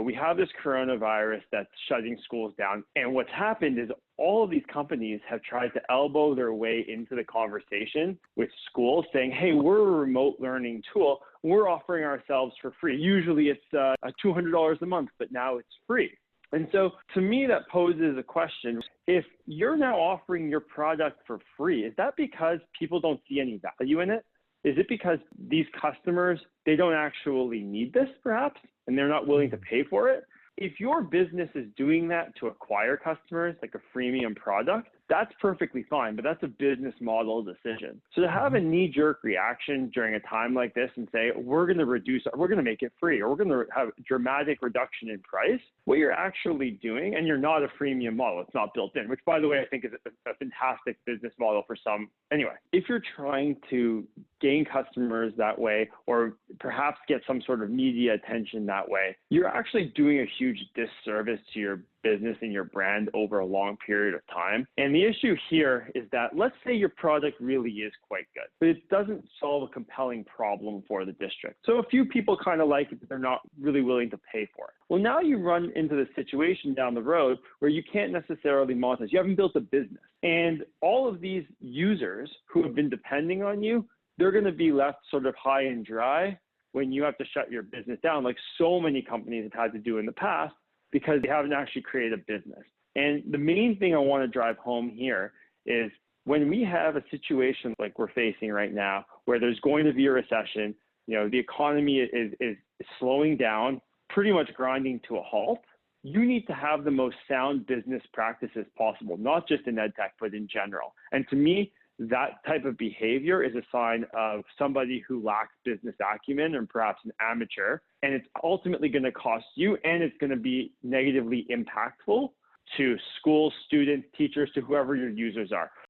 we have this coronavirus that's shutting schools down. And what's happened is all of these companies have tried to elbow their way into the conversation with schools saying, hey, we're a remote learning tool. We're offering ourselves for free. Usually it's $200 a month, but now it's free. And so to me, that poses a question. If you're now offering your product for free, is that because people don't see any value in it? Is it because these customers, they don't actually need this perhaps, and they're not willing to pay for it? If your business is doing that to acquire customers, like a freemium product, that's perfectly fine, but that's a business model decision. So to have a knee-jerk reaction during a time like this and say, we're going to make it free, or we're going to have a dramatic reduction in price, what you're actually doing, and you're not a freemium model, it's not built in, which by the way, I think is a fantastic business model for some. Anyway, if you're trying to gain customers that way, or perhaps get some sort of media attention that way, you're actually doing a huge disservice to your business and your brand over a long period of time. And the issue here is that let's say your product really is quite good, but it doesn't solve a compelling problem for the district. So a few people kind of like it, but they're not really willing to pay for it. Well, now you run into the situation down the road where you can't necessarily monetize. You haven't built a business. And all of these users who have been depending on you, they're going to be left sort of high and dry when you have to shut your business down, like so many companies have had to do in the past, because they haven't actually created a business. And the main thing I want to drive home here is when we have a situation like we're facing right now, where there's going to be a recession, the economy is slowing down, pretty much grinding to a halt, you need to have the most sound business practices possible, not just in EdTech, but in general. And to me, that type of behavior is a sign of somebody who lacks business acumen and perhaps an amateur, and it's ultimately going to cost you, and it's going to be negatively impactful to schools, students, teachers, to whoever your users are.